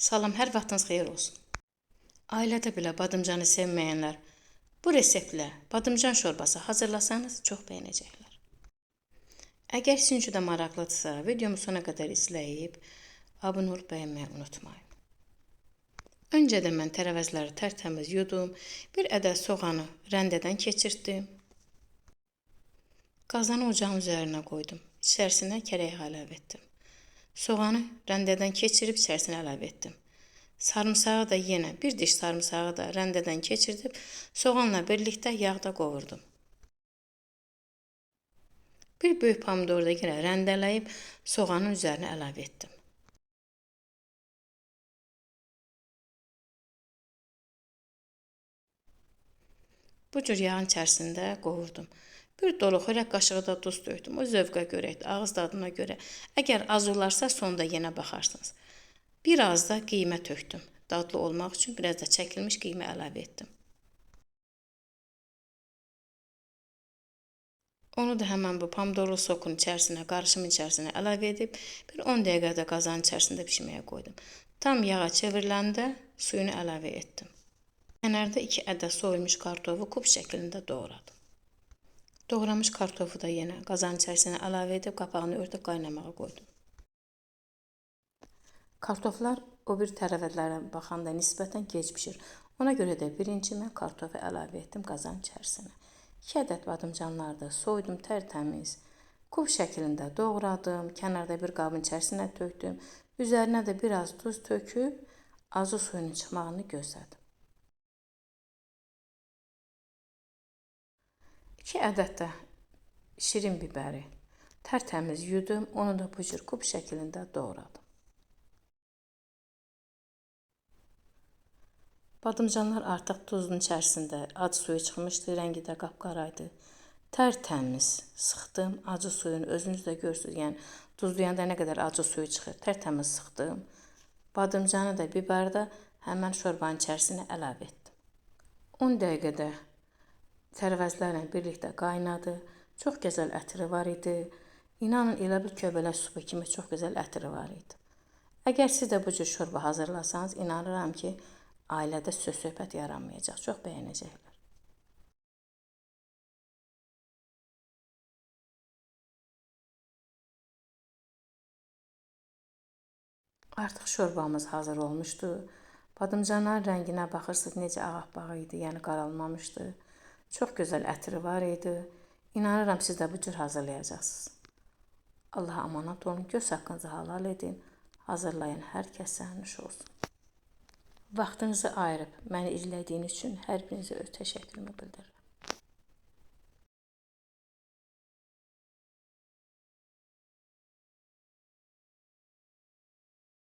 Salam, hər vaxtınız xeyir olsun. Ailədə belə badımcanı sevməyənlər bu reseptlə badımcan şorbası hazırlasanız çox bəyənəcəklər. Əgər sizin üçün də maraqlıdırsa, videomu sona qədər izləyib abunə olub bəyənməyi unutmayın. Öncədən mən tərəvəzləri tərtəmiz yudum, bir ədəd soğanı rəndədən keçirtdim. Qazanı ocağın üzərinə qoydum, içərisinə kərəyə əlavə etdim. Soğanı rəndədən keçirib içərisinə əlavə etdim. Sarımsağı da yenə bir diş sarımsağı da rəndədən keçirdib soğanla birlikdə yağda qovurdum. Bir böyük pomidoru da yenə rəndələyib soğanın üzərinə əlavə etdim. Bu cür yağın içərisində qovurdum. Bir dolu xörək qaşığı da duz tökdüm. O zövqə görə, ağız dadına görə. Əgər az olarsa sonda yenə baxarsınız. Biraz da qiymə tökdüm. Dadlı olmaq üçün biraz da çəkilmiş qiymə əlavə etdim. Onu da həmən bu pomidorlu sokun içərisinə, qarışımın içərisinə əlavə edib bir 10 dəqiqədə qazanın içərisində bişməyə qoydum. Tam yağa çevriləndə suyunu əlavə etdim. Kənarda 2 ədəd soyulmuş kartofu kub şəklində doğradım. Doğramış kartofu da yenə qazanın içərisinə əlavə edib qapağını örtüb qaynamağa qoydum. Kartoflar o bir tərəvəzlərə baxanda nisbətən gec pişir. Ona görə də birinci mən kartofu əlavə etdim qazanın içərisinə. 2 ədəd badımcanları da soydum tərtəmiz. Kub şəklində doğradım. Kənarda bir qabın içərisinə tökdüm. Üzərinə də biraz duz töküb azı suyunun çıxmağını gözlədim. 2 ədəd də şirin bibəri tərtəmiz yudum. Onu da bu cür kub şəklində doğradım. Badımcanlar artıq duzun içərisində acı suyu çıxmışdı, rəngi də qapqaraydı. Tərtəmiz sıxdım acı suyunu, özünüz də görürsünüz, yəni duzlayanda nə qədər acı suyu çıxır. Tərtəmiz sıxdım. Badımcanı da, bibəri də həmən şorbanın içərisinə əlavə etdim. 10 dəqiqədə tərəvəzlərlə birlikdə qaynadı. Çox gözəl ətri var idi. İnanın, elə bil köbələ supu kimi çox gözəl ətri var idi. Əgər siz də bu cür şorba hazırlasanız, inanıram ki, ailədə söz-söhbət yaranmayacaq. Çox bəyənəcəklər. Artıq şorbamız hazır olmuşdu. Badımcanların rənginə baxırsınız, necə ağappaq idi, yəni qaralmamışdı. Çox gözəl ətri var idi. İnanıram siz də bu cür hazırlayacaqsınız. Allaha amanat olun, göz haqqınızı halal edin. Hazırlayan hər kəsə nuş olsun. Vaxtınızı ayırıb məni izlədiyiniz üçün hər birinizə öz təşəkkürümü bildirirəm.